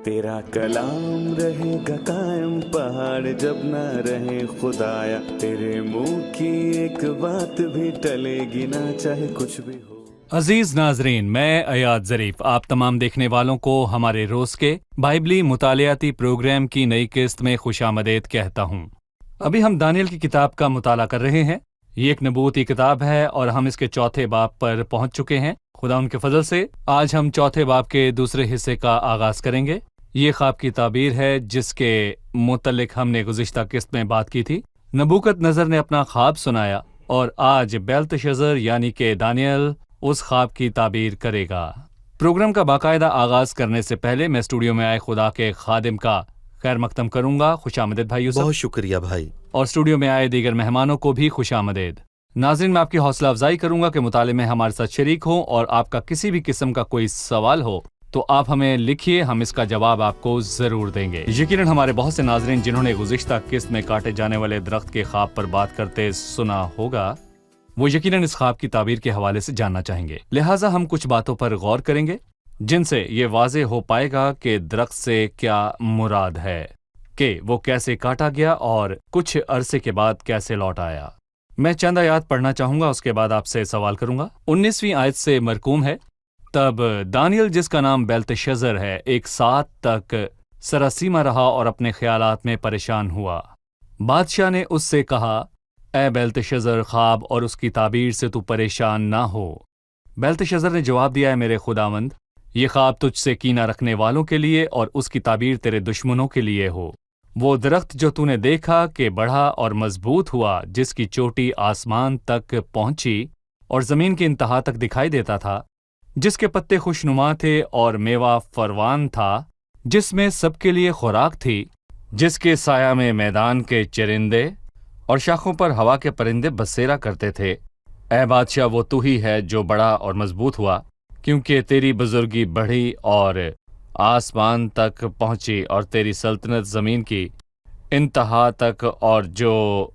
तेरा कलाम रहेगा कायम पहाड़ जब ना रहे खुदाया, तेरे मुंह की एक बात भी टलेगी ना चाहे कुछ भी हो। अजीज नाजरीन, मैं अयाद ज़रीफ आप तमाम देखने वालों को हमारे रोज के बाइबली मुतालियाती प्रोग्राम की नई किस्त में खुशामदीद कहता हूँ। अभी हम दानियल की किताब का मुताला कर रहे हैं। ये एक नबूवती किताब है और हम इसके चौथे बाब पर पहुंच चुके हैं। खुदा उनके फजल से आज हम चौथे बाब के दूसरे हिस्से का आगाज करेंगे। ये ख्वाब की ताबीर है जिसके मुतल्लिक हमने गुज़िश्ता किस्त में बात की थी। नबूकत नज़र ने अपना ख्वाब सुनाया और आज बेल्तशज़र यानी कि दानियल उस ख्वाब की ताबीर करेगा। प्रोग्राम का बाकायदा आगाज करने से पहले मैं स्टूडियो में आए खुदा के खादिम का खैर मकदम करूंगा। खुशामदीद भाई यूसुफ। बहुत शुक्रिया भाई। और स्टूडियो में आए दीगर मेहमानों को भी खुशामदीद। नाज़रीन, मैं आपकी हौसला अफजाई करूंगा कि मुताले में हमारे साथ शरीक हो और आपका किसी भी किस्म का कोई सवाल हो तो आप हमें लिखिए, हम इसका जवाब आपको जरूर देंगे। यकीनन हमारे बहुत से नाज़रीन जिन्होंने गुज़िश्ता किस्त में काटे जाने वाले दरख्त के ख्वाब पर बात करते सुना होगा, वो यकीनन इस ख्वाब की ताबीर के हवाले से जानना चाहेंगे। लिहाजा हम कुछ बातों पर गौर करेंगे जिनसे ये वाज़े हो पाएगा कि दरख्त से क्या मुराद है, कि वो कैसे काटा गया और कुछ अरसे के बाद कैसे लौट आया। मैं चंद आयत पढ़ना चाहूंगा, उसके बाद आपसे सवाल करूंगा। 19वीं आयत से मरकूम है, तब दानियल जिसका नाम बेल्तशज़र है एक साथ तक सरासीमा रहा और अपने ख्यालात में परेशान हुआ। बादशाह ने उससे कहा, ए बेल्तशज़र, ख्वाब और उसकी ताबीर से तू परेशान ना हो। बेल्तशज़र ने जवाब दिया, है मेरे खुदावंद, ये ख्वाब तुझसे कीना रखने वालों के लिए और उसकी ताबीर तेरे दुश्मनों के लिए हो। वो दरख्त जो तूने देखा कि बढ़ा और मजबूत हुआ, जिसकी चोटी आसमान तक पहुंची और जमीन की इंतहा तक दिखाई देता था, जिसके पत्ते खुशनुमा थे और मेवा फरवान था, जिसमें सबके लिए खुराक थी, जिसके साया में मैदान के चरिंदे और शाखों पर हवा के परिंदे बसेरा करते थे। ऐ बादशाह, वो तू ही है जो बड़ा और मजबूत हुआ, क्योंकि तेरी बुजुर्गी बढ़ी और आसमान तक पहुंची और तेरी सल्तनत जमीन की इंतहा तक। और जो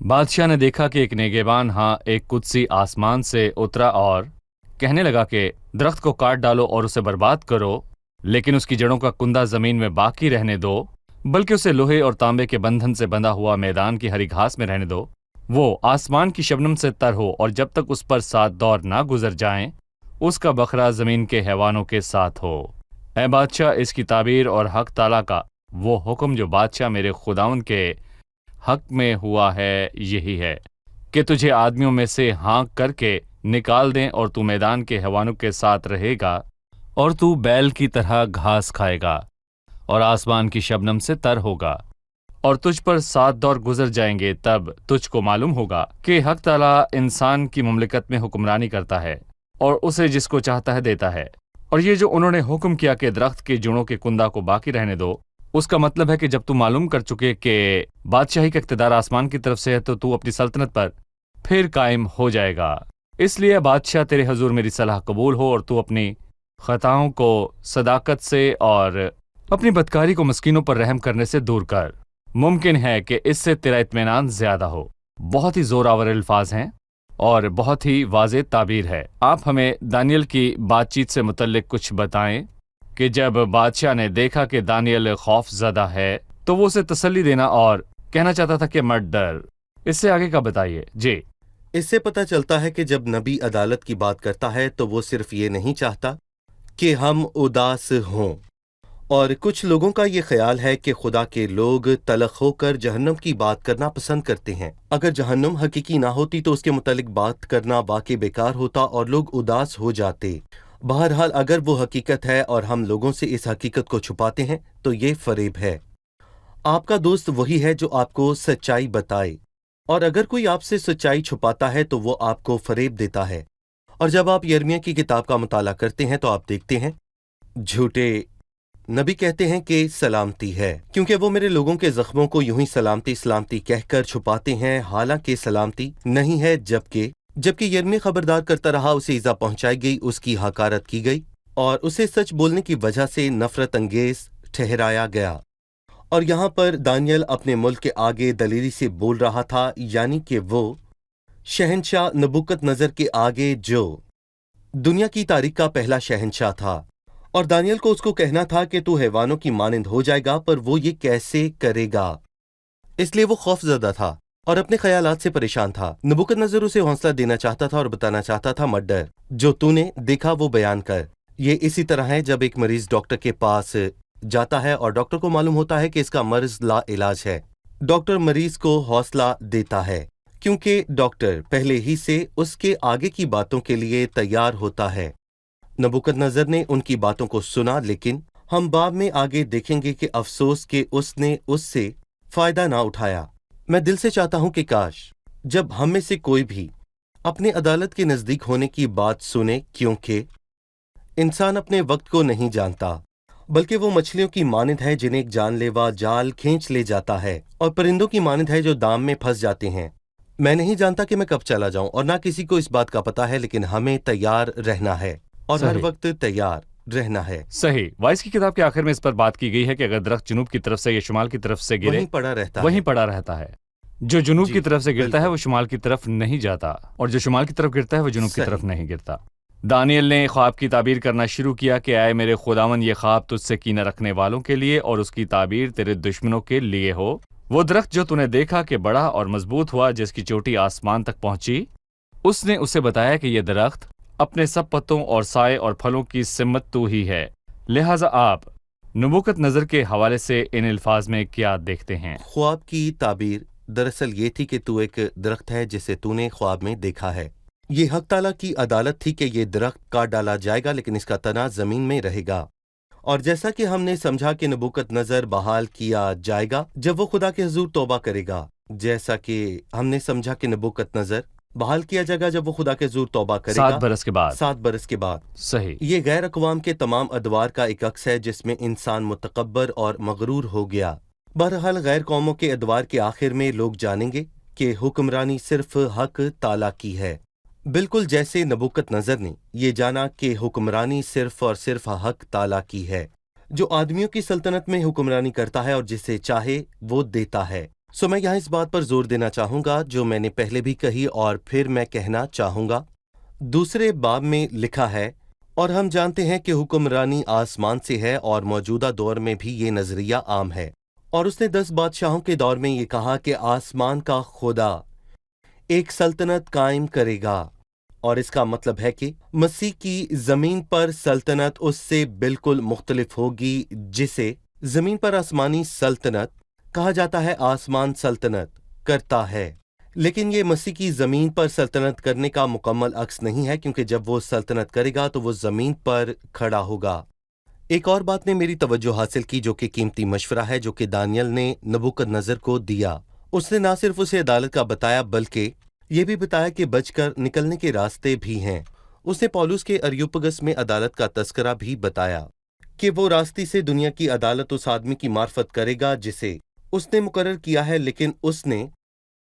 बादशाह ने देखा कि एक नेगेबान, हाँ एक कुदसी आसमान से उतरा और कहने लगा कि दरख्त को काट डालो और उसे बर्बाद करो, लेकिन उसकी जड़ों का कुंदा जमीन में बाकी रहने दो, बल्कि उसे लोहे और तांबे के बंधन से बंधा हुआ मैदान की हरी घास में रहने दो। वो आसमान की शबनम से तर हो और जब तक उस पर 7 दौर ना गुजर जाएं, उसका बकरा जमीन के हैवानों के साथ हो। ऐ बादशाह, इसकी ताबीर और हक ताला का वो हुक्म जो बादशाह मेरे खुदावन के हक में हुआ है यही है कि तुझे आदमियों में से हाँक करके निकाल दें और तू मैदान के हैवानों के साथ रहेगा और तू बैल की तरह घास खाएगा और आसमान की शबनम से तर होगा और तुझ पर 7 दौर गुजर जाएंगे। तब तुझको मालूम होगा कि हक ताला इंसान की मुमलिकत में हुक्मरानी करता है और उसे जिसको चाहता है देता है। और ये जो उन्होंने हुक्म किया कि दरख्त के जुड़ों के कुंदा को बाकी रहने दो, उसका मतलब है कि जब तू मालूम कर चुके कि बादशाही का इख्तिदार आसमान की तरफ से है तो तू अपनी सल्तनत पर फिर कायम हो जाएगा। इसलिए बादशाह, तेरे हजूर मेरी सलाह कबूल हो और तू अपनी खताओं को सदाकत से और अपनी बदकारी को मस्कीनों पर रहम करने से दूर कर। मुमकिन है कि इससे तेरा इत्मीनान ज्यादा हो। बहुत ही जोरावर अल्फाज हैं और बहुत ही वाज़ेह ताबीर है। आप हमें दानियल की बातचीत से मुतल्लिक कुछ बताएं कि जब बादशाह ने देखा कि दानियल खौफ ज़दा है तो वो उसे तसल्ली देना और कहना चाहता था कि मत डर। इससे आगे का बताइए जी। इससे पता चलता है कि जब नबी अदालत की बात करता है तो वो सिर्फ ये नहीं चाहता कि हम उदास हों। और कुछ लोगों का ये ख्याल है कि खुदा के लोग तलख होकर जहन्नम की बात करना पसंद करते हैं। अगर जहन्नम हकीकी ना होती तो उसके मुतालिक बात करना वाकई बेकार होता और लोग उदास हो जाते। बहरहाल, अगर वो हकीकत है और हम लोगों से इस हकीकत को छुपाते हैं तो ये फरेब है। आपका दोस्त वही है जो आपको सच्चाई बताए, और अगर कोई आपसे सच्चाई छुपाता है तो वो आपको फरेब देता है। और जब आप यिर्मयाह की किताब का मुताला करते हैं तो आप देखते हैं झूठे नबी कहते हैं कि सलामती है, क्योंकि वो मेरे लोगों के जख्मों को यूं ही सलामती सलामती कहकर छुपाते हैं, हालांकि सलामती नहीं है। जबकि यिर्मयाह खबरदार करता रहा, उसे ईजा पहुंचाई गई, उसकी हकारत की गई और उसे सच बोलने की वजह से नफरत अंगेज ठहराया गया। और यहाँ पर दानियल अपने मुल्क के आगे दलेरी से बोल रहा था, यानी कि वो शहंशाह नबूकत नजर के आगे जो दुनिया की तारीख का पहला शहंशाह था اور दानियल को उसको कहना था कि तू हैवानों की मानंद हो जाएगा, पर वो ये कैसे करेगा। इसलिए वो खौफजदा था और अपने ख्यालात से परेशान था। नबूकदनजर उसे हौसला देना चाहता था और बताना चाहता था, मत डर, जो तूने देखा वो बयान कर। ये इसी तरह है जब एक मरीज डॉक्टर के पास जाता है और डॉक्टर को मालूम होता है कि इसका मर्ज ला इलाज है। डॉक्टर मरीज को हौसला देता है क्योंकि डॉक्टर पहले ही से उसके आगे की बातों के लिए तैयार होता है। नबूकदनजर ने उनकी बातों को सुना, लेकिन हम बाब में आगे देखेंगे कि अफसोस कि उसने उससे फायदा ना उठाया। मैं दिल से चाहता हूं कि काश जब हम में से कोई भी अपने अदालत के नजदीक होने की बात सुने, क्योंकि इंसान अपने वक्त को नहीं जानता, बल्कि वो मछलियों की मानंद है जिन्हें एक जानलेवा जाल खींच ले जाता है, और परिंदों की मानंद है जो दाम में फंस जाते हैं। मैं नहीं जानता कि मैं कब चला जाऊं, और ना किसी को इस बात का पता है, लेकिन हमें तैयार रहना है और हर सही। वक्त तैयार रहना है। सही। वाइस की किताब के आखिर में इस पर बात की गई है कि अगर दरख्त जुनूब की तरफ से या शुमाल की तरफ से गिरे, वहीं पड़ा रहता वहीं है। पड़ा रहता है। जो जुनूब जी, की तरफ से गिरता है बिल्कुल। वो शुमाल की तरफ नहीं जाता, और जो शुमाल की तरफ गिरता है वो जुनूब की सही। तरफ नहीं गिरता। दानियल ने ख्वाब की ताबीर करना शुरू किया कि आए मेरे खुदावन, ये ख्वाब तुझसे कीना रखने वालों के लिए और उसकी ताबीर तेरे दुश्मनों के लिए हो। वो दरख्त जो तूने देखा कि बड़ा और मजबूत हुआ, जिसकी चोटी आसमान तक पहुंची, उसने उसे बताया कि यह दरख्त अपने सब पत्तों और साए और फलों की सिमत तू ही है। लिहाजा आप नबूकदनजर के हवाले से इन अल्फाज में क्या देखते हैं? ख्वाब की ताबीर दरअसल ये थी कि तू एक दरख्त है जिसे तूने ख्वाब में देखा है। ये हक ताला की अदालत थी कि ये दरख्त काट डाला जाएगा, लेकिन इसका तना जमीन में रहेगा। और जैसा कि हमने समझा कि नबूकदनजर बहाल किया जाएगा जब वो खुदा के हुजूर तौबा करेगा, जैसा कि हमने समझा कि नबूकदनजर बहाल किया जाएगा जब वो खुदा के हुजूर तौबा 7 करेगा बरस के बाद। 7 बरस के बाद। सही। ये गैर अक़वाम के तमाम अदवार का एक अक्स है जिसमें इंसान मुतकब्बर और मगरूर हो गया। बहरहाल गैर कौमों के अदवार के आखिर में लोग जानेंगे कि हुक्मरानी सिर्फ हक ताला की है, बिल्कुल जैसे नबूकदनजर ने ये जाना कि हुक्मरानी सिर्फ और सिर्फ हक ताला की है, जो आदमियों की सल्तनत में हुक्मरानी करता है और जिसे चाहे वो देता है। सो मैं यहाँ इस बात पर जोर देना चाहूँगा जो मैंने पहले भी कही और फिर मैं कहना चाहूँगा। दूसरे बाब में लिखा है, और हम जानते हैं कि हुक्मरानी आसमान से है, और मौजूदा दौर में भी ये नजरिया आम है। और उसने 10 बादशाहों के दौर में ये कहा कि आसमान का खुदा एक सल्तनत कायम करेगा, और इसका मतलब है कि मसीह की जमीन पर सल्तनत उससे बिल्कुल मुख्तलिफ होगी, जिसे जमीन पर आसमानी सल्तनत कहा जाता है। आसमान सल्तनत करता है, लेकिन ये मसीह की जमीन पर सल्तनत करने का मुकम्मल अक्स नहीं है, क्योंकि जब वो सल्तनत करेगा तो वो जमीन पर खड़ा होगा। एक और बात ने मेरी तवज्जो हासिल की, जो कि कीमती मशवरा है जो कि दानियल ने नबूकदनजर को दिया। उसने ना सिर्फ उसे अदालत का बताया, बल्कि ये भी बताया कि बचकर निकलने के रास्ते भी हैं। उसने पौलुस के अरियुपगस में अदालत का तस्करा भी बताया कि वो रास्ते से दुनिया की अदालत उस आदमी की मार्फत करेगा जिसे उसने मुकर्रर किया है, लेकिन उसने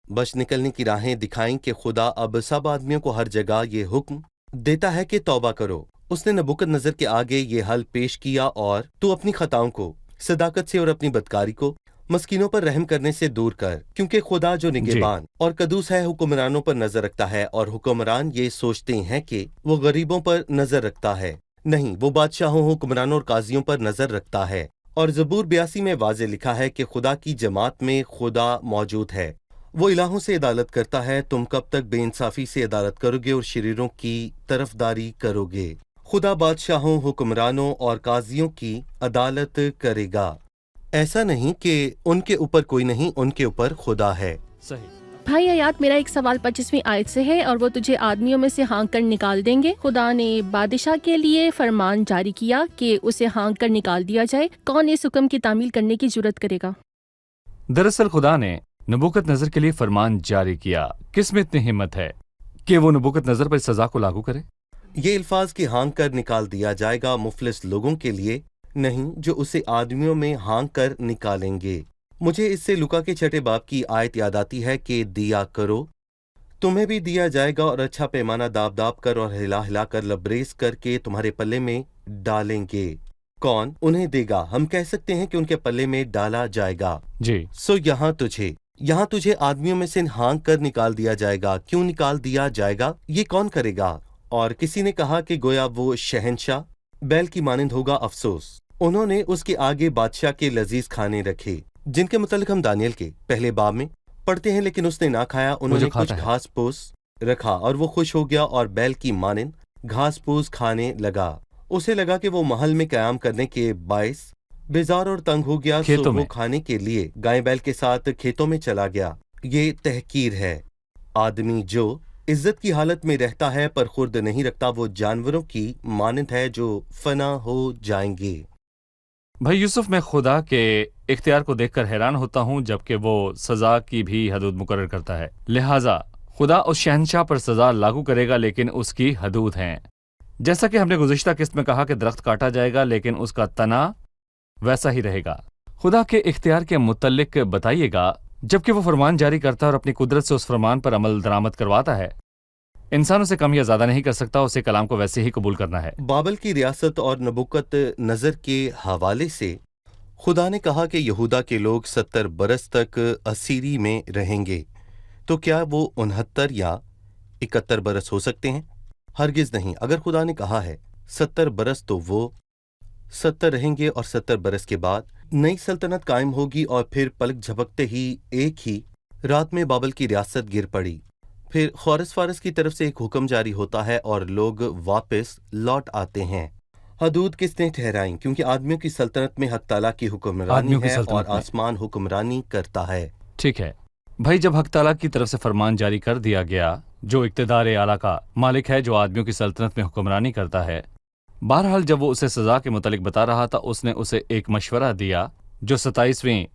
बच निकलने की राहें दिखाई कि खुदा अब सब आदमियों को हर जगह ये हुक्म देता है कि तौबा करो। उसने नबूकदनजर के आगे ये हल पेश किया, और तू अपनी खताओं को सदाकत से और अपनी बदकारी को मस्कीनों पर रहम करने से दूर कर, क्योंकि खुदा जो निगहबान और कदूस है हुक्मरानों पर नजर रखता है, और हुक्मरान ये सोचते हैं कि वो गरीबों पर नजर रखता है। नहीं, वो बादशाहों, हुक्मरानों और काजियों पर नजर रखता है। और ज़बूर 82 में वाज़े लिखा है कि खुदा की जमात में खुदा मौजूद है, वो इलाहों से अदालत करता है। तुम कब तक बेइंसाफी से अदालत करोगे और शरीरों की तरफदारी करोगे? खुदा बादशाहों, हुक्मरानों और काजियों की अदालत करेगा। ऐसा नहीं कि उनके ऊपर कोई नहीं, उनके ऊपर खुदा है। सही। भाई आयात, मेरा एक सवाल 25वीं आयत से है, और वो तुझे आदमियों में से हाँक कर निकाल देंगे। खुदा ने बादशाह के लिए फरमान जारी किया कि उसे हाँक कर निकाल दिया जाए। कौन इस हुक्म की तामील करने की जुर्रत करेगा? दरअसल खुदा ने नबूकदनजर के लिए फरमान जारी किया। किस में इतनी हिम्मत है कि वो नबूकदनजर पर सजा को लागू करे? ये अल्फाज की हाँक कर निकाल दिया जाएगा मुफलिस लोगों के लिए नहीं, जो उसे आदमियों में हाँक कर निकालेंगे। मुझे इससे लुका के 6 बाब की आयत याद आती है कि दिया करो, तुम्हें भी दिया जाएगा, और अच्छा पैमाना दाब दाब कर और हिला हिला कर लबरेज करके तुम्हारे पल्ले में डालेंगे। कौन उन्हें देगा? हम कह सकते हैं कि उनके पल्ले में डाला जाएगा। जी। सो यहाँ तुझे आदमियों में से हाँक कर निकाल दिया जाएगा। क्यों निकाल दिया जाएगा? ये कौन करेगा? और किसी ने कहा कि गोया वो शहंशाह बैल की मानिंद होगा अफसोस। उन्होंने उसके आगे बादशाह के लजीज खाने रखे, जिनके मुतालिक हम दानियल के पहले बाब में पढ़ते हैं, लेकिन उसने ना खाया। उन्होंने कुछ खाता है। घास फूस रखा और वो खुश हो गया और बैल की मानिंद घास फूस खाने लगा। उसे लगा कि वो महल में कयाम करने के बायस बेजार और तंग हो गया, सो खेतों वो में। खाने के लिए गाय बैल के साथ खेतों में चला गया। ये तहकीर है। आदमी जो इज्जत की हालत में रहता है पर खुर्द नहीं रखता, वो जानवरों की मानंद है जो फना हो जाएंगे। भाई यूसुफ, मैं खुदा के इख्तियार को देखकर हैरान होता हूँ, जबकि वो सजा की भी हदूद मुकर्रर करता है। लिहाजा खुदा उस शहनशाह पर सजा लागू करेगा, लेकिन उसकी हदूद हैं। जैसा कि हमने गुज़िश्ता किस्त में कहा कि दरख्त काटा जाएगा लेकिन उसका तना वैसा ही रहेगा। खुदा के इख्तियार के मुतल्लिक बताइएगा, जबकि वो फरमान जारी करता है और अपनी कुदरत से उस फरमान पर अमल दरामद करवाता है। इंसान उसे कम या ज्यादा नहीं कर सकता, उसे कलाम को वैसे ही कबूल करना है। बाबल की रियासत और नबुकत नजर के हवाले से खुदा ने कहा कि यहूदा के लोग 70 बरस तक असीरी में रहेंगे। तो क्या वो 69 या 71 बरस हो सकते हैं? हरगिज नहीं। अगर खुदा ने कहा है 70 बरस, तो वो 70 रहेंगे और 70 बरस के बाद नई सल्तनत कायम होगी। और फिर पलक झपकते ही एक ही रात में बाबल की रियासत गिर पड़ी। फिर खौरस फारस की तरफ से एक हुक्म जारी होता है और लोग वापस लौट आते हैं। हदूद किसने ठहराई? क्योंकि आदमियों की सल्तनत में हक ताला की हुक्मरानी है और आसमान हुक्मरानी करता है। ठीक है भाई, जब हक ताला की तरफ से फरमान जारी कर दिया गया, जो इक्तदार आला का मालिक है, जो आदमियों की सल्तनत में हुक्मरानी करता है, बहरहाल जब वो उसे सजा के मुतालिक बता रहा था, उसने उसे एक मशवरा दिया जो 27वीं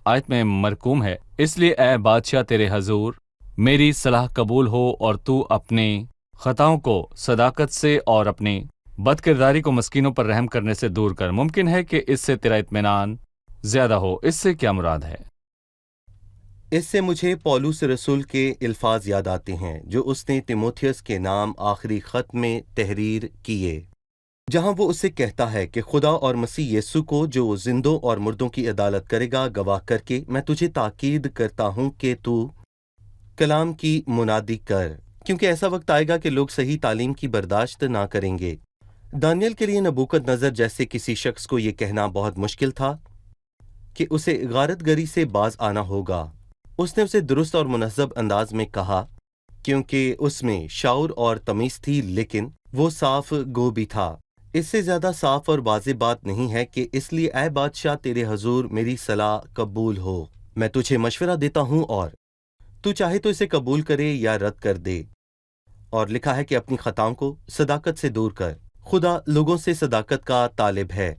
आयत में मरकूम है। इसलिए ए बादशाह, तेरे हजूर मेरी सलाह कबूल हो और तू अपनी खताओं को सदाकत से और अपनी बदकिरदारी को मस्कीनों पर रहम करने से दूर कर। मुमकिन है कि इससे तेरा इत्मीनान ज्यादा हो। इससे क्या मुराद है? इससे मुझे पौलुस रसूल के अल्फाज याद आते हैं जो उसने तिमोथियस के नाम आखिरी खत में तहरीर किए, जहां वो उससे कहता है कि खुदा और मसीह यीशु को, जो जिंदों और मुर्दों की अदालत करेगा, गवाह करके मैं तुझे ताकीद करता हूं कि तू कलाम की मुनादी कर, क्योंकि ऐसा वक्त आएगा कि लोग सही तालीम की बर्दाश्त ना करेंगे। दानियल के लिए नबूकत नजर जैसे किसी शख्स को यह कहना बहुत मुश्किल था कि उसे गारतगरी से बाज आना होगा। उसने उसे दुरुस्त और मुनज़्ज़ब अंदाज में कहा, क्योंकि उसमें शाउर और तमीज़ थी, लेकिन वो साफ गो भी था। इससे ज्यादा साफ और वाज़ेह बात नहीं है कि इसलिए ऐ बादशाह, तेरे हजूर मेरी सलाह कबूल हो। मैं तुझे मशवरा देता हूँ और तू चाहे तो इसे कबूल करे या रद्द कर दे। और लिखा है कि अपनी खताओं को सदाकत से दूर कर। खुदा लोगों से सदाकत का तालिब है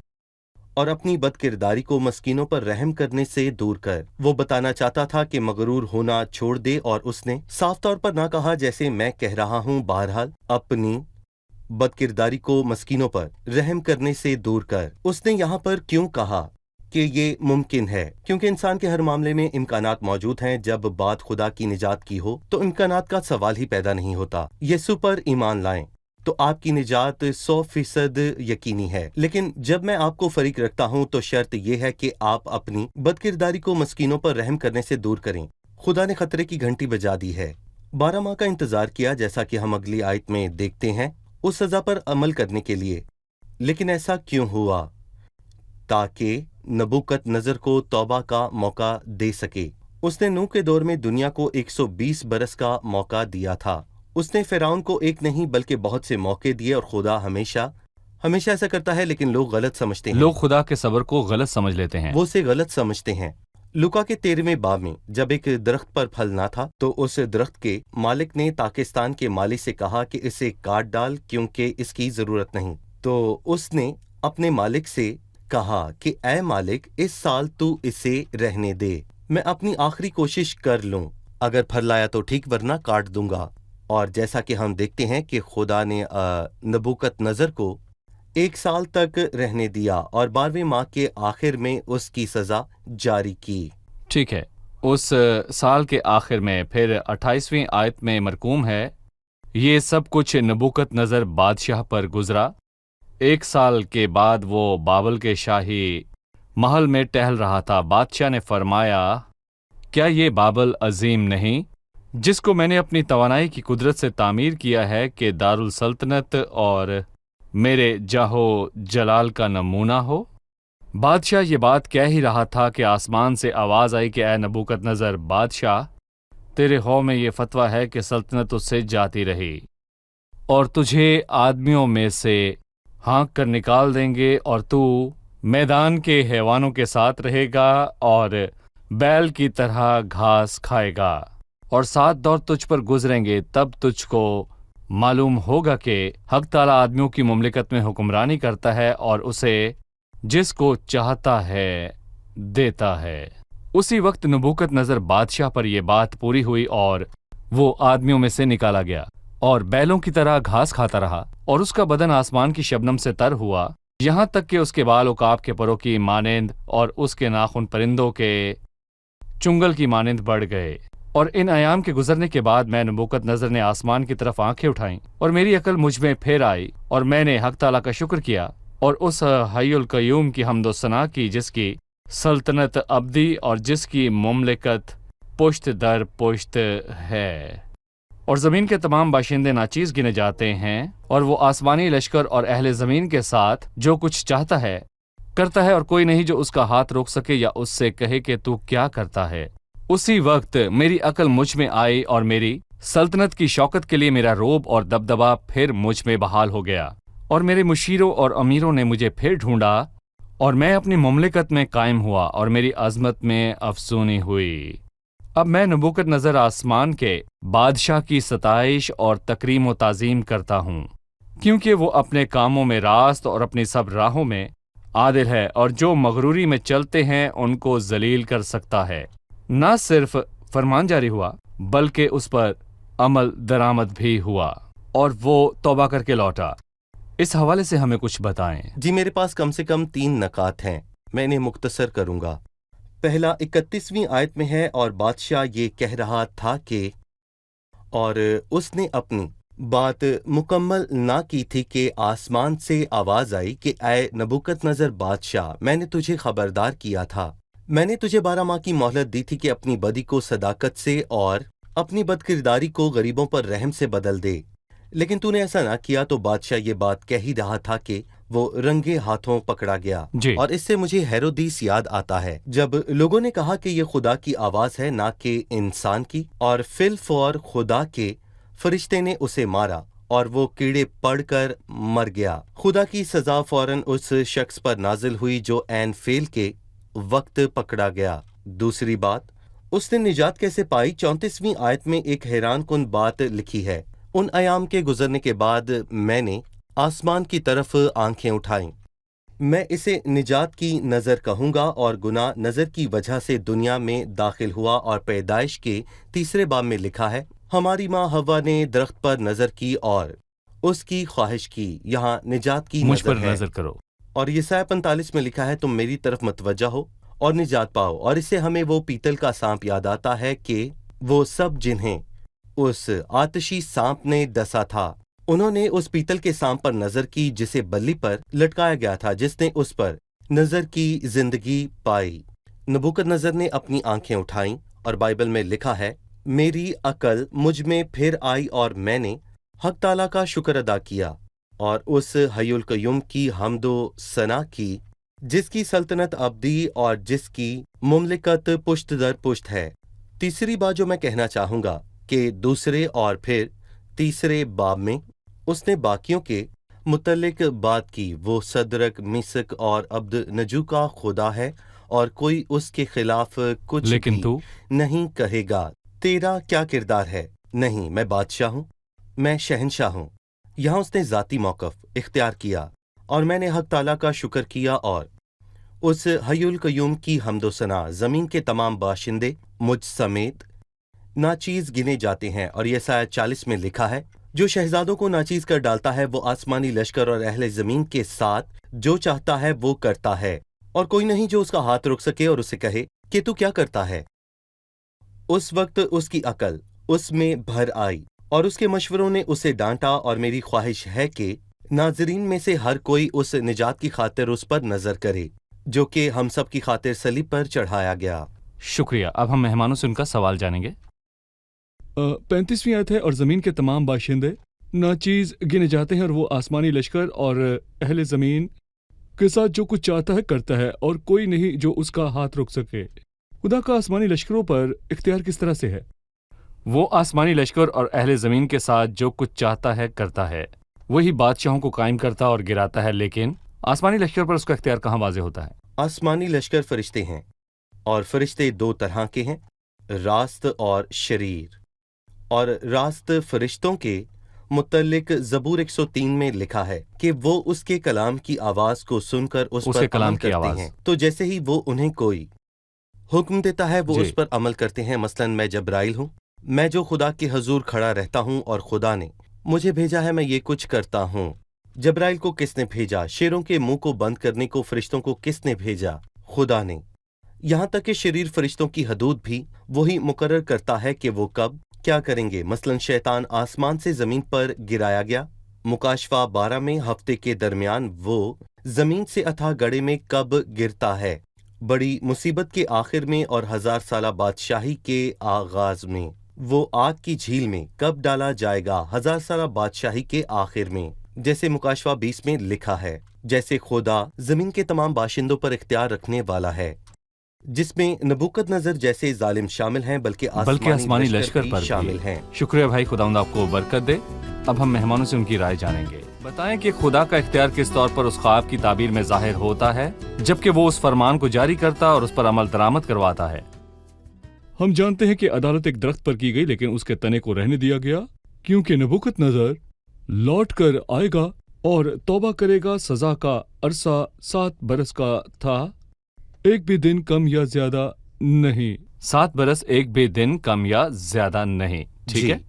और अपनी बदकिरदारी को मस्कीनों पर रहम करने से दूर कर। वो बताना चाहता था कि मगरूर होना छोड़ दे, और उसने साफ तौर पर ना कहा जैसे मैं कह रहा हूँ। बहरहाल अपनी बदकिरदारी को मस्कीनों पर रहम करने से दूर कर। उसने यहाँ पर क्यों कहा कि ये मुमकिन है? क्योंकि इंसान के हर मामले में इम्कानात मौजूद हैं। जब बात खुदा की निजात की हो तो इम्कानात का सवाल ही पैदा नहीं होता। यीशु पर ईमान लाएं तो आपकी निजात 100% यकीनी है। लेकिन जब मैं आपको फरीक रखता हूँ तो शर्त यह है कि आप अपनी बदकिरदारी को मस्कीनों पर रहम करने से दूर करें। खुदा ने खतरे की घंटी बजा दी है। 12 माह का इंतजार किया, जैसा कि हम अगली आयत में देखते हैं, उस सजा पर अमल करने के लिए। लेकिन ऐसा क्यों हुआ? ताकि नबूकत नजर को तौबा का मौका दे सके। उसने नूह के दौर में दुनिया को 120 बरस का मौका दिया था। उसने फिरौन को एक नहीं बल्कि बहुत से मौके दिए, और खुदा हमेशा ऐसा करता है, लेकिन लोग गलत समझते हैं। लोग खुदा के सब्र को गलत समझ लेते हैं। वो उसे गलत समझते हैं। लुका के 13वें बाब में जब एक दरख्त पर फल ना था तो उस दरख्त के मालिक ने पाकिस्तान के माली से कहा कि इसे काट डाल, क्योंकि इसकी जरूरत नहीं। तो उसने अपने मालिक से कहा कि ऐ मालिक, इस साल तू इसे रहने दे, मैं अपनी आखिरी कोशिश कर लूं। अगर फल लाया तो ठीक, वरना काट दूंगा। और जैसा कि हम देखते हैं कि खुदा ने नबूकत नजर को 1 साल तक रहने दिया और 12वें माह के आखिर में उसकी सजा जारी की। ठीक है, उस साल के आखिर में फिर 28वीं आयत में मरकूम है, ये सब कुछ नबूकत नजर बादशाह पर गुजरा। 1 साल के बाद वो बाबल के शाही महल में टहल रहा था। बादशाह ने फरमाया, क्या ये बाबल अजीम नहीं, जिसको मैंने अपनी तवानाई की कुदरत से तामीर किया है, कि दारुल सल्तनत और मेरे जाहो जलाल का नमूना हो। बादशाह ये बात कह ही रहा था कि आसमान से आवाज़ आई कि ए नबूकदनज़र बादशाह, तेरे खौ में ये फतवा है कि सल्तनत उससे जाती रही और तुझे आदमियों में से हाँक कर निकाल देंगे और तू मैदान के हैवानों के साथ रहेगा और बैल की तरह घास खाएगा और 7 दौर तुझ पर गुजरेंगे। तब तुझको मालूम होगा कि हक ताला आदमियों की मुमलिकत में हुक्मरानी करता है और उसे जिसको चाहता है देता है। उसी वक्त नबूकदनज़र बादशाह पर यह बात पूरी हुई और वो आदमियों में से निकाला गया और बैलों की तरह घास खाता रहा और उसका बदन आसमान की शबनम से तर हुआ, यहाँ तक कि उसके बाल उकाब के परों की मानेंद और उसके नाखून परिंदों के चुंगल की मानेंद बढ़ गए। और इन अयाम के गुजरने के बाद मैं नबूकदनज़र ने आसमान की तरफ आंखें उठाईं और मेरी अकल मुझ में फिर आई और मैंने हक ताला का शुक्र किया और उस हय्युल कय्यूम की हम्दो सना की जिसकी सल्तनत अब्दी और जिसकी मुमलिकत पुश्त दर पुश्त है। और ज़मीन के तमाम बाशिंदे नाचीज़ गिने जाते हैं और वो आसमानी लश्कर और अहले ज़मीन के साथ जो कुछ चाहता है करता है और कोई नहीं जो उसका हाथ रोक सके या उससे कहे कि तू क्या करता है। उसी वक्त मेरी अकल मुझ में आई और मेरी सल्तनत की शौकत के लिए मेरा रोब और दबदबा फिर मुझ में बहाल हो गया और मेरे मुशीरों और अमीरों ने मुझे फिर ढूंढा और मैं अपनी मुमलिकत में कायम हुआ और मेरी अजमत में अफसूनी हुई। अब मैं नबूकदनज़र आसमान के बादशाह की सताइश और तकरीम व ताज़ीम करता हूँ, क्योंकि वो अपने कामों में रास्त और अपनी सब राहों में आदिल है और जो मगरूरी में चलते हैं उनको जलील कर सकता है। न सिर्फ फरमान जारी हुआ बल्कि उस पर अमल दरामद भी हुआ और वो तौबा करके लौटा। इस हवाले से हमें कुछ बताएं। जी, मेरे पास कम से कम 3 नकात हैं, मैं इन्हें मुख्तसर करूंगा। पहला 31वीं आयत में है और बादशाह ये कह रहा था कि और उसने अपनी बात मुकम्मल ना की थी कि आसमान से आवाज आई कि ऐ नबूकदनज़र बादशाह, मैंने तुझे खबरदार किया था, मैंने तुझे 12 माह की मोहलत दी थी कि अपनी बदी को सदाकत से और अपनी बदकिरदारी को गरीबों पर रहम से बदल दे, लेकिन तूने ऐसा ना किया। तो बादशाह ये बात कह ही रहा था कि वो रंगे हाथों पकड़ा गया। और इससे मुझे हेरोदीस याद आता है, जब लोगों ने कहा कि ये खुदा की आवाज है ना कि इंसान की, और फिल फौर खुदा के फरिश्ते ने उसे मारा और वो कीड़े पड़कर मर गया। खुदा की सजा फौरन उस शख्स पर नाजिल हुई जो ऐन फेल के वक्त पकड़ा गया। दूसरी बात, उसने निजात कैसे पाई? 34वीं आयत में एक हैरान कुन बात लिखी है। उन अयाम के गुजरने के बाद मैंने आसमान की तरफ आंखें उठाईं। मैं इसे निजात की नज़र कहूँगा और गुनाह नज़र की वजह से दुनिया में दाखिल हुआ। और पैदाइश के 3 बाब में लिखा है, हमारी माँ हव्वा ने दरख्त पर नज़र की और उसकी ख्वाहिश की। यहाँ निजात की मुझ नज़र पर है। नजर करो। और यसाया 45 में लिखा है, तुम मेरी तरफ मतवज्जा हो और निजात पाओ। और इससे हमें वो पीतल का सांप याद आता है कि वो सब जिन्हें उस आतशी सांप ने डसा था, उन्होंने उस पीतल के सांप पर नजर की जिसे बल्ली पर लटकाया गया था, जिसने उस पर नजर की जिंदगी पाई। नबूकदनज़र ने अपनी आंखें उठाईं और बाइबल में लिखा है, मेरी अकल मुझ में फिर आई और मैंने हक ताला का शुक्र अदा किया और उस हय्युल कय्यूम की हम्दो सना की जिसकी सल्तनत अब्दी और जिसकी मुमलिकत पुश्त दर पुश्त है। तीसरी बात जो मैं कहना चाहूँगा कि दूसरे और फिर तीसरे बाब में उसने बाकियों के मुतल्लिक बात की। वो सदरक, मिसक और अब्द नजू का खुदा है और कोई उसके खिलाफ कुछ लेकिन भी तू नहीं कहेगा। तेरा क्या किरदार है? नहीं, मैं बादशाह हूँ, मैं शहनशाह हूँ। यहाँ उसने ज़ाती मौक़िफ़ इख्तियार किया और मैंने हक ताला का शुक्र किया और उस हय्युल कय्यूम की हम्दो सना। ज़मीन के तमाम बाशिंदे मुझ समेत नाचीज़ गिने जाते हैं। और यसाया 40 में लिखा है, जो शहजादों को नाचीज़ कर डालता है वो आसमानी लश्कर और अहले ज़मीन के साथ जो चाहता है वो करता है, और कोई नहीं जो उसका हाथ रोक सके और उसे कहे कि तू क्या करता है। उस वक्त उसकी अकल उसमें भर आई और उसके मशवरों ने उसे डांटा। और मेरी ख्वाहिश है कि नाजरीन में से हर कोई उस निजात की खातिर उस पर नजर करे जो कि हम सब की खातिर सलीब पर चढ़ाया गया। शुक्रिया। अब हम मेहमानों से उनका सवाल जानेंगे। 35वीं आयत है, और ज़मीन के तमाम बाशिंदे नाचीज गिने जाते हैं और वो आसमानी लश्कर और अहले ज़मीन के साथ जो कुछ चाहता है करता है और कोई नहीं जो उसका हाथ रोक सके। खुदा का आसमानी लश्करों पर इख्तियार किस तरह से है? वो आसमानी लश्कर और अहले ज़मीन के साथ जो कुछ चाहता है करता है। वही बादशाहों को कायम करता और गिराता है, लेकिन आसमानी लश्कर पर उसका इख्तियार कहाँ वाज़े होता है? आसमानी लश्कर फरिश्ते हैं, और फरिश्ते दो तरह के हैं, रास्त और शरीर। और रास्त फरिश्तों के मुतल्लिक ज़बूर 103 में लिखा है कि वो उसके कलाम की आवाज़ को सुनकर उस पर अमल करते हैं। तो जैसे ही वो उन्हें कोई हुक्म देता है वो जी। उस पर अमल करते हैं। मसलन मैं जब्राइल हूँ, मैं जो खुदा के हजूर खड़ा रहता हूँ और खुदा ने मुझे भेजा है, मैं ये कुछ करता हूँ। जब्राइल को किसने भेजा? शेरों के मुंह को बंद करने को फरिश्तों को किसने भेजा? खुदा ने। यहाँ तक कि शरीर फरिश्तों की हदूद भी वही मुकर्रर करता है कि वो कब क्या करेंगे। मसलन शैतान आसमान से जमीन पर गिराया गया। मुकाशफा 12 में हफ्ते के दरमियान वो जमीन से अथाह गड्ढे में कब गिरता है? बड़ी मुसीबत के आखिर में और 1000 साला बादशाही के आगाज में। वो आग की झील में कब डाला जाएगा? 1000 साला बादशाही के आखिर में, जैसे मुकाशफा 20 में लिखा है। जैसे खुदा जमीन के तमाम बाशिंदों पर इख्तियार रखने वाला है, जिसमें नबूकदनजर जैसे जालिम शामिल हैं, बल्कि आसमानी लश्कर पर शामिल हैं। शुक्रिया भाई, खुदावंद आपको बरकत दे। अब हम मेहमानों से उनकी राय जानेंगे। बताएं कि खुदा का इख्तियार किस तौर पर उस ख्वाब की ताबीर में जाहिर होता है, जबकि वो उस फरमान को जारी करता और उस पर अमल दरामद करवाता है। हम जानते हैं कि अदालत एक दरख्त पर की गई, लेकिन उसके तने को रहने दिया गया, क्योंकि नबूकदनजर लौट कर आएगा और तौबा करेगा। सजा का अरसा 7 बरस का था, एक भी दिन कम या ज्यादा नहीं। 7 बरस, एक भी दिन कम या ज्यादा नहीं। ठीक है।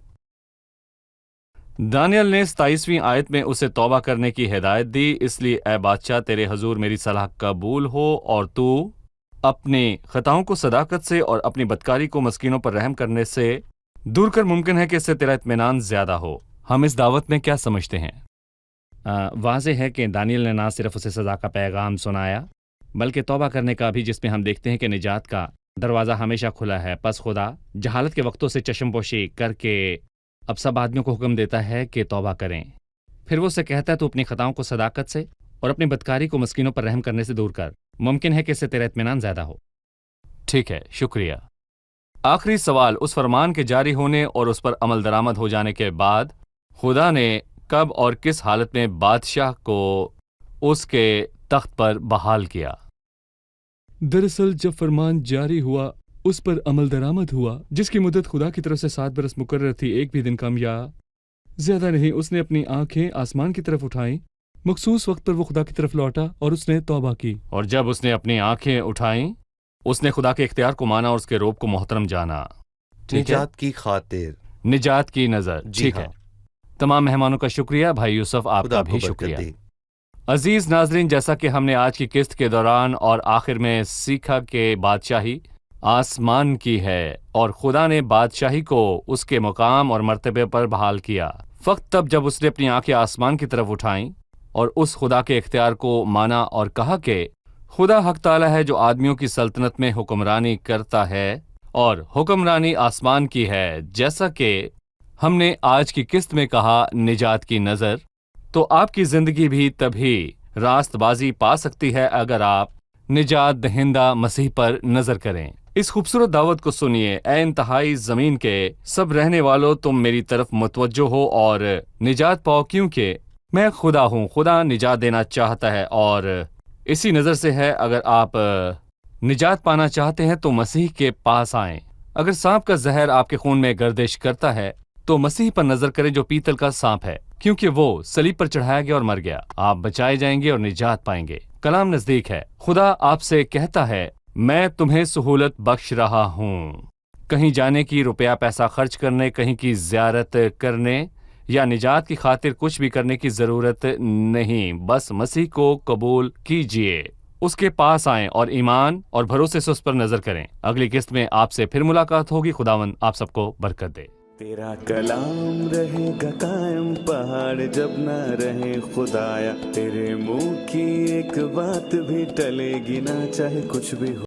दानियल ने 27वीं आयत में उसे तौबा करने की हिदायत दी। इसलिए ए बादशाह, तेरे हजूर मेरी सलाह कबूल हो और तू अपने खताओं को सदाकत से और अपनी बदकारी को मस्कीनों पर रहम करने से दूर कर। मुमकिन है कि इससे तेरा इत्मीनान ज्यादा हो। हम इस दावत में क्या समझते हैं? वाज़ेह है कि दानियल ने ना सिर्फ उसे सजा का पैगाम सुनाया, बल्कि तौबा करने का भी, जिसमें हम देखते हैं कि निजात का दरवाज़ा हमेशा खुला है। पस खुदा जहालत के वक्तों से चश्मपोशी करके अब सब आदमियों को हुक्म देता है कि तौबा करें। फिर वो उसे कहता है, तू अपनी खताओं को सदाकत से और अपनी बदकारी को मस्कीनों पर रहम करने से दूर कर। मुमकिन है कि इससे तेरा इत्मीनान ज्यादा हो। ठीक है, शुक्रिया। आखिरी सवाल, उस फरमान के जारी होने और उस पर अमल दरामद हो जाने के बाद खुदा ने कब और किस हालत में बादशाह को उसके तख्त पर बहाल किया? दरअसल जब फरमान जारी हुआ, उस पर अमल दरामद हुआ, जिसकी मुद्दत खुदा की तरफ से 7 बरस मुकर्रर थी, एक भी दिन कम या ज्यादा नहीं। उसने अपनी आंखें आसमान की तरफ उठाई। मखसूस वक्त पर वो खुदा की तरफ लौटा और उसने तौबा की। और जब उसने अपनी आंखें उठाई, उसने खुदा के इख्तियार को माना और उसके रोब को मोहतरम जाना। निजात की खातिर, निजात की नजर। ठीक है। तमाम मेहमानों का शुक्रिया। भाई यूसुफ, आपका भी शुक्रिया। अजीज नाजरीन, जैसा कि हमने आज की किस्त के दौरान और आखिर में सीखा कि बादशाही आसमान की है और खुदा ने बादशाही को उसके मुकाम और मर्तबे पर बहाल किया फ़क़्त तब जब उसने अपनी आंखें आसमान की तरफ उठाईं और उस खुदा के इख्तियार को माना और कहा कि खुदा हक ताला है जो आदमियों की सल्तनत में हुक्मरानी करता है और हुक्मरानी आसमान की है। जैसा कि हमने आज की किस्त में कहा, निजात की नज़र, तो आपकी ज़िंदगी भी तभी रास्तबाजी पा सकती है अगर आप निजात दहिंदा मसीह पर नज़र करें। इस खूबसूरत दावत को सुनिए। ए इंतहाई ज़मीन के सब रहने वालों, तुम मेरी तरफ मुतवज्जो हो और निजात पाओ, क्योंकि मैं खुदा हूँ। खुदा निजात देना चाहता है और इसी नज़र से है, अगर आप निजात पाना चाहते हैं तो मसीह के पास आएं। अगर सांप का जहर आपके खून में गर्दिश करता है तो मसीह पर नजर करें जो पीतल का सांप है, क्योंकि वो सलीब पर चढ़ाया गया और मर गया। आप बचाए जाएंगे और निजात पाएंगे। कलाम नजदीक है। खुदा आपसे कहता है, मैं तुम्हें सहूलत बख्श रहा हूँ। कहीं जाने की, रुपया पैसा खर्च करने, कहीं की ज़ियारत करने या निजात की खातिर कुछ भी करने की ज़रूरत नहीं। बस मसीह को कबूल कीजिए, उसके पास आएं और ईमान और भरोसे से उस पर नजर करें। अगली किस्त में आपसे फिर मुलाकात होगी। खुदावंद आप सबको बरकत दे। तेरा कलाम रहेगा कायम, पहाड़ जब ना रहे खुदाया। तेरे मुंह की एक बात भी टलेगी ना, चाहे कुछ भी हो।